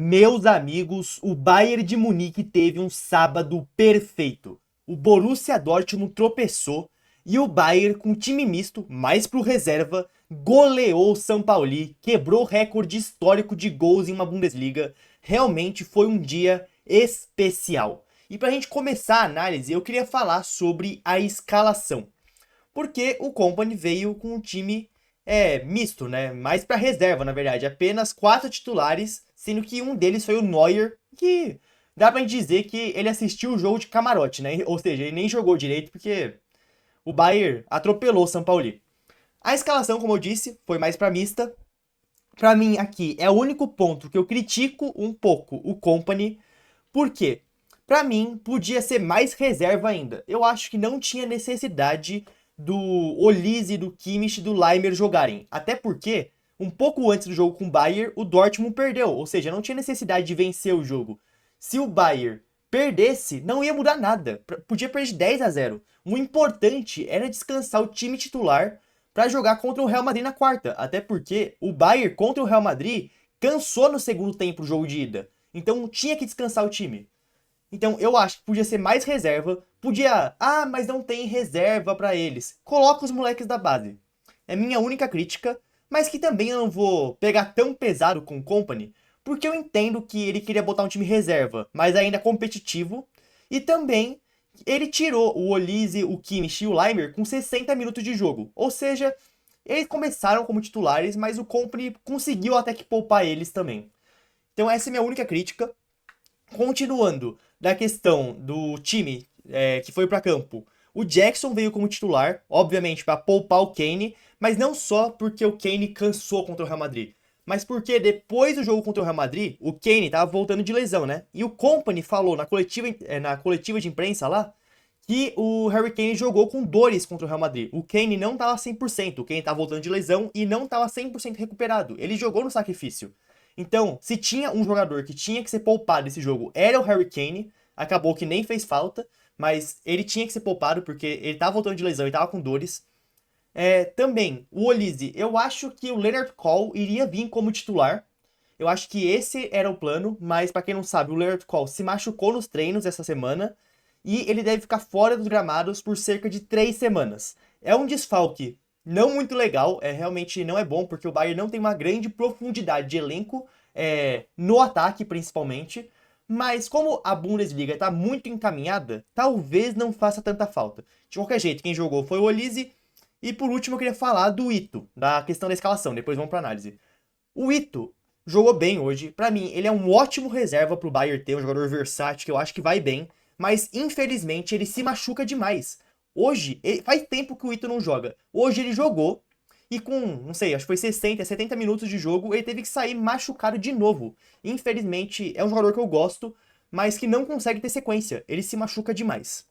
Meus amigos, o Bayern de Munique teve um sábado perfeito. O Borussia Dortmund tropeçou e o Bayern, com time misto, mais pro reserva, goleou o São Paulo, quebrou o recorde histórico de gols em uma Bundesliga. Realmente foi um dia especial. E pra gente começar a análise, eu queria falar sobre a escalação. Porque o Company veio com um time misto, né? Mais para reserva, na verdade. Apenas 4 titulares, sendo que um deles foi o Neuer, que dá pra gente dizer que ele assistiu o jogo de camarote, né? Ou seja, ele nem jogou direito porque o Bayern atropelou o São Paulo. A escalação, como eu disse, foi mais para mista. Pra mim, aqui é o único ponto que eu critico um pouco o Company. Por quê? Pra mim, podia ser mais reserva ainda. Eu acho que não tinha necessidade do Olise, do Kimmich e do Leimer jogarem. Até porque, um pouco antes do jogo com o Bayern, o Dortmund perdeu. Ou seja, não tinha necessidade de vencer o jogo. Se o Bayern perdesse, não ia mudar nada. Podia perder 10-0. O importante era descansar o time titular para jogar contra o Real Madrid na quarta. Até porque o Bayern contra o Real Madrid cansou no segundo tempo o jogo de ida. Então tinha que descansar o time. Então eu acho que podia ser mais reserva. Podia, mas não tem reserva pra eles. Coloca os moleques da base. É minha única crítica, mas que também eu não vou pegar tão pesado com o Company, porque eu entendo que ele queria botar um time reserva, mas ainda competitivo. E também ele tirou o Olise, o Kimmich e o Leimer com 60 minutos de jogo. Ou seja, eles começaram como titulares, mas o Company conseguiu até que poupar eles também. Então essa é minha única crítica. Continuando da questão do time que foi para campo, o Jackson veio como titular, obviamente para poupar o Kane, mas não só porque o Kane cansou contra o Real Madrid, mas porque depois do jogo contra o Real Madrid, o Kane tava voltando de lesão, né? E o Company falou na coletiva de imprensa lá que o Harry Kane jogou com dores contra o Real Madrid. O Kane não tava 100%, o Kane tava voltando de lesão e não tava 100% recuperado. Ele jogou no sacrifício. Então, se tinha um jogador que tinha que ser poupado nesse jogo, era o Harry Kane. Acabou que nem fez falta, mas ele tinha que ser poupado porque ele tava voltando de lesão e tava com dores. Também, o Olise, eu acho que o Leonard Cole iria vir como titular. Eu acho que esse era o plano, mas pra quem não sabe, o Leonard Cole se machucou nos treinos essa semana e ele deve ficar fora dos gramados por cerca de 3 semanas. É um desfalque não muito legal, realmente não é bom, porque o Bayern não tem uma grande profundidade de elenco, no ataque principalmente, mas como a Bundesliga está muito encaminhada, talvez não faça tanta falta. De qualquer jeito, quem jogou foi o Olise, e por último eu queria falar do Ito, da questão da escalação, depois vamos para análise. O Ito jogou bem hoje. Pra mim, ele é um ótimo reserva pro Bayern ter, um jogador versátil que eu acho que vai bem, mas infelizmente ele se machuca demais. Hoje, faz tempo que o Ito não joga. Hoje ele jogou e com, não sei, acho que foi 60, 70 minutos de jogo, ele teve que sair machucado de novo. Infelizmente, é um jogador que eu gosto, mas que não consegue ter sequência. Ele se machuca demais.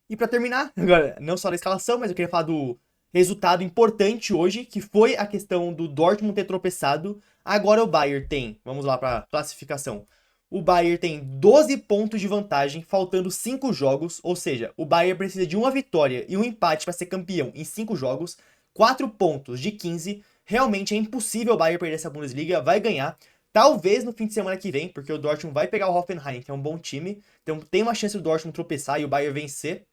E pra terminar, agora, não só da escalação, mas eu queria falar do resultado importante hoje, que foi a questão do Dortmund ter tropeçado. Agora o Bayern tem, vamos lá pra classificação. O Bayern tem 12 pontos de vantagem, faltando 5 jogos, ou seja, o Bayern precisa de uma vitória e um empate para ser campeão em 5 jogos, 4 pontos de 15. Realmente é impossível o Bayern perder essa Bundesliga, vai ganhar. Talvez no fim de semana que vem, porque o Dortmund vai pegar o Hoffenheim, que é um bom time. Então tem uma chance do Dortmund tropeçar e o Bayern vencer.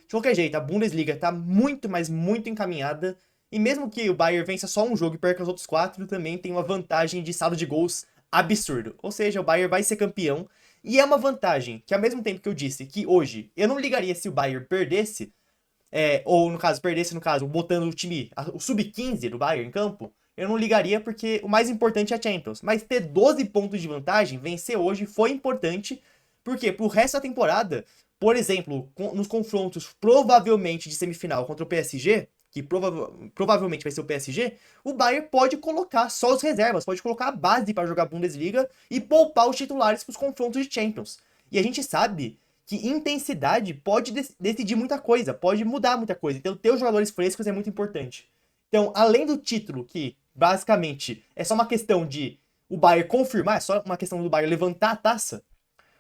De qualquer jeito, a Bundesliga tá muito, mas muito encaminhada. E mesmo que o Bayern vença só um jogo e perca os outros 4, também tem uma vantagem de saldo de gols absurdo. Ou seja, o Bayern vai ser campeão. E é uma vantagem que, ao mesmo tempo que eu disse que hoje eu não ligaria se o Bayern perdesse, ou no caso, perdesse, no caso, botando o time, o sub-15 do Bayern em campo, eu não ligaria porque o mais importante é a Champions. Mas ter 12 pontos de vantagem, vencer hoje, foi importante. Porque pro resto da temporada, por exemplo, nos confrontos provavelmente de semifinal contra o PSG, que provavelmente vai ser o PSG, o Bayern pode colocar só os reservas, pode colocar a base para jogar a Bundesliga e poupar os titulares para os confrontos de Champions. E a gente sabe que intensidade pode decidir muita coisa, pode mudar muita coisa. Então, ter os jogadores frescos é muito importante. Então, além do título, que basicamente é só uma questão de o Bayern confirmar, é só uma questão do Bayern levantar a taça,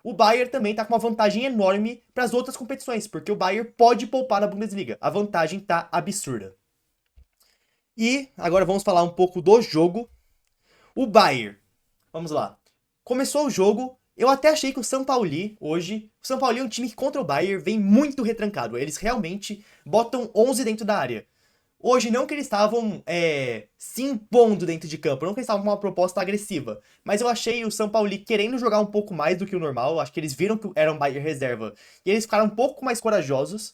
o Bayern também tá com uma vantagem enorme para as outras competições, porque o Bayern pode poupar na Bundesliga. A vantagem tá absurda. E agora vamos falar um pouco do jogo. O Bayern, vamos lá. Começou o jogo, eu até achei que o São Paulo hoje, o São Paulo é um time que contra o Bayern vem muito retrancado, eles realmente botam 11 dentro da área. Hoje não que eles estavam se impondo dentro de campo, não que eles estavam com uma proposta agressiva, mas eu achei o São Paulo querendo jogar um pouco mais do que o normal, acho que eles viram que era um Bayern reserva, e eles ficaram um pouco mais corajosos,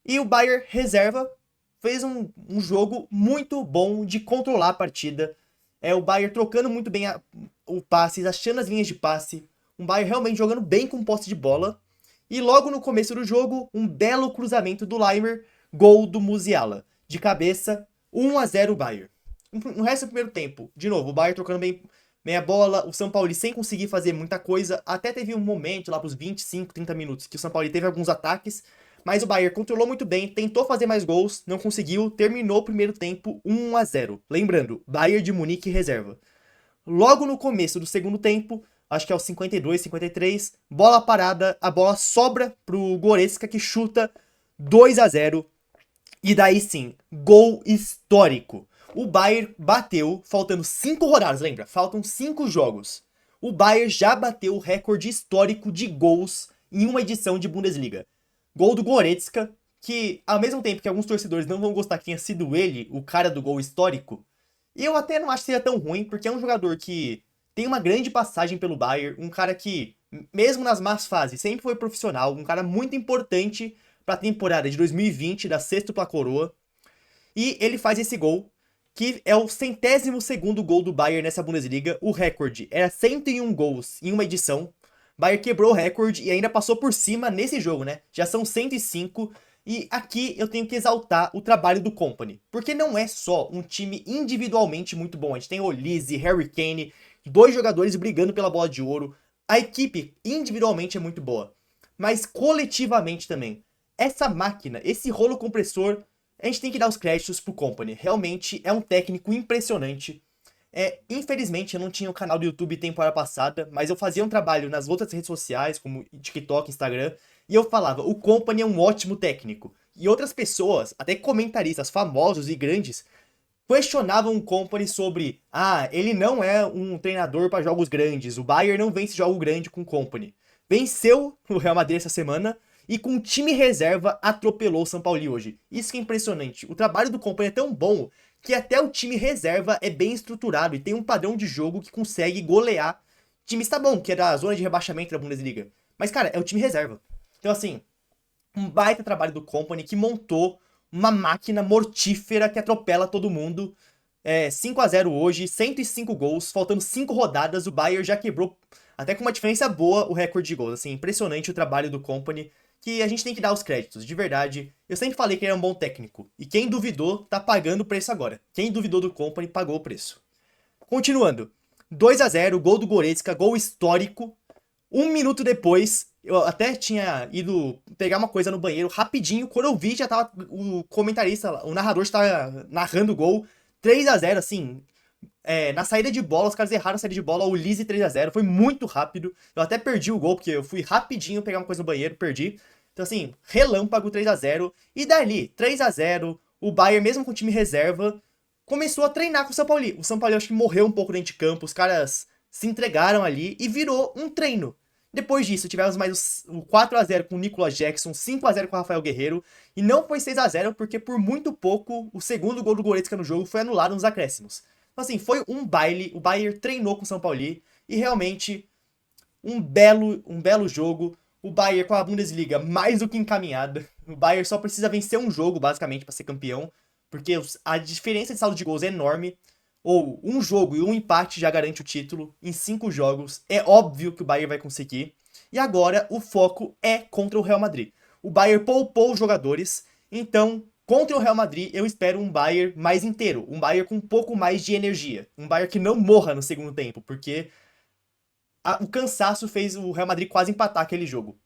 e o Bayern reserva fez um jogo muito bom de controlar a partida, o Bayern trocando muito bem o passe, achando as linhas de passe, um Bayern realmente jogando bem com posse de bola, e logo no começo do jogo, um belo cruzamento do Laimer, gol do Musiala. De cabeça, 1-0 o Bayern. No resto do primeiro tempo, de novo, o Bayern trocando bem a bola, o São Paulo sem conseguir fazer muita coisa, até teve um momento lá pros 25, 30 minutos que o São Paulo teve alguns ataques, mas o Bayern controlou muito bem, tentou fazer mais gols, não conseguiu, terminou o primeiro tempo 1-0. Lembrando, Bayern de Munique reserva. Logo no começo do segundo tempo, acho que é o 52, 53, bola parada, a bola sobra pro Goretzka que chuta 2-0. E daí sim, gol histórico. O Bayern bateu, faltando 5 rodadas, lembra? Faltam 5 jogos. O Bayern já bateu o recorde histórico de gols em uma edição de Bundesliga. Gol do Goretzka, que ao mesmo tempo que alguns torcedores não vão gostar que tenha sido ele, o cara do gol histórico, eu até não acho que seja tão ruim, porque é um jogador que tem uma grande passagem pelo Bayern, um cara que, mesmo nas más fases, sempre foi profissional, um cara muito importante para a temporada de 2020 da sextupla coroa. E ele faz esse gol, que é o 102º gol do Bayern nessa Bundesliga. O recorde era 101 gols em uma edição. Bayern quebrou o recorde e ainda passou por cima nesse jogo, né? Já são 105. E aqui eu tenho que exaltar o trabalho do Kompany. Porque não é só um time individualmente muito bom. A gente tem Olise, Harry Kane, 2 jogadores brigando pela bola de ouro. A equipe individualmente é muito boa. Mas coletivamente também. Essa máquina, esse rolo compressor, a gente tem que dar os créditos pro Kompany. Realmente é um técnico impressionante. Infelizmente eu não tinha o canal do YouTube temporada passada, mas eu fazia um trabalho nas outras redes sociais, como TikTok, Instagram, e eu falava, o Kompany é um ótimo técnico. E outras pessoas, até comentaristas famosos e grandes, questionavam o Kompany sobre, ele não é um treinador para jogos grandes, o Bayern não vence jogo grande com o Kompany. Venceu o Real Madrid essa semana, e com o time reserva atropelou o São Paulo hoje. Isso que é impressionante. O trabalho do Kompany é tão bom que até o time reserva é bem estruturado e tem um padrão de jogo que consegue golear times, tá bom, que é da zona de rebaixamento da Bundesliga. Mas, cara, é o time reserva. Então, assim, um baita trabalho do Kompany que montou uma máquina mortífera que atropela todo mundo. 5-0 hoje, 105 gols, faltando 5 rodadas, o Bayern já quebrou, até com uma diferença boa, o recorde de gols. Assim, impressionante o trabalho do Kompany, que a gente tem que dar os créditos, de verdade. Eu sempre falei que ele era um bom técnico, e quem duvidou tá pagando o preço agora. Quem duvidou do Kompany pagou o preço. Continuando, 2-0, gol do Goretzka, gol histórico. 1 minuto depois, eu até tinha ido pegar uma coisa no banheiro rapidinho, quando eu vi já tava o comentarista, o narrador estava narrando o gol. 3-0, assim, na saída de bola, os caras erraram a saída de bola, o Lise 3-0, foi muito rápido. Eu até perdi o gol, porque eu fui rapidinho pegar uma coisa no banheiro, perdi. Então, assim, relâmpago 3-0. E dali, 3-0, o Bayern, mesmo com o time reserva, começou a treinar com o São Paulo. O São Paulo acho que morreu um pouco dentro de campo, os caras se entregaram ali e virou um treino. Depois disso, tivemos mais o 4-0 com o Nicolas Jackson, 5-0 com o Rafael Guerreiro, e não foi 6-0 porque por muito pouco o segundo gol do Goretzka no jogo foi anulado nos acréscimos. Então, assim, foi um baile, o Bayern treinou com o São Paulo e realmente um belo jogo. O Bayern com a Bundesliga mais do que encaminhada. O Bayern só precisa vencer um jogo, basicamente, para ser campeão, porque a diferença de saldo de gols é enorme. Ou um jogo e um empate já garante o título em 5 jogos. É óbvio que o Bayern vai conseguir. E agora o foco é contra o Real Madrid. O Bayern poupou os jogadores, então contra o Real Madrid eu espero um Bayern mais inteiro, um Bayern com um pouco mais de energia, um Bayern que não morra no segundo tempo, porque o cansaço fez o Real Madrid quase empatar aquele jogo.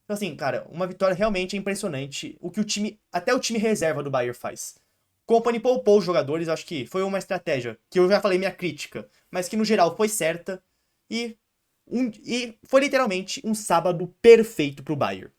Então assim, cara, uma vitória realmente impressionante, o que até o time reserva do Bayern faz. Kompany poupou os jogadores, acho que foi uma estratégia que eu já falei minha crítica, mas que no geral foi certa e foi literalmente um sábado perfeito pro Bayern.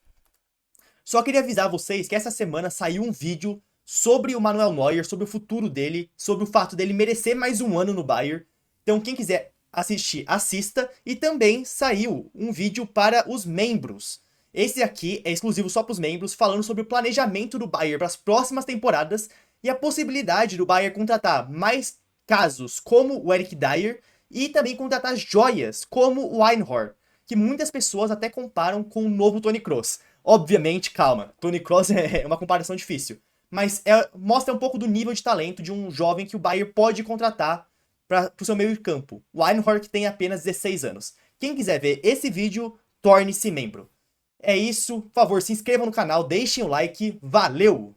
Só queria avisar vocês que essa semana saiu um vídeo sobre o Manuel Neuer, sobre o futuro dele, sobre o fato dele merecer mais um ano no Bayern. Então quem quiser assistir, assista. E também saiu um vídeo para os membros. Esse aqui é exclusivo só para os membros, falando sobre o planejamento do Bayern para as próximas temporadas e a possibilidade do Bayern contratar mais casos como o Eric Dier e também contratar joias como o Einhorn, que muitas pessoas até comparam com o novo Toni Kroos. Obviamente, calma, Toni Kroos é uma comparação difícil, mas mostra um pouco do nível de talento de um jovem que o Bayern pode contratar para o seu meio de campo. O Einhorn que tem apenas 16 anos. Quem quiser ver esse vídeo, torne-se membro. É isso, por favor, se inscrevam no canal, deixem o like, valeu!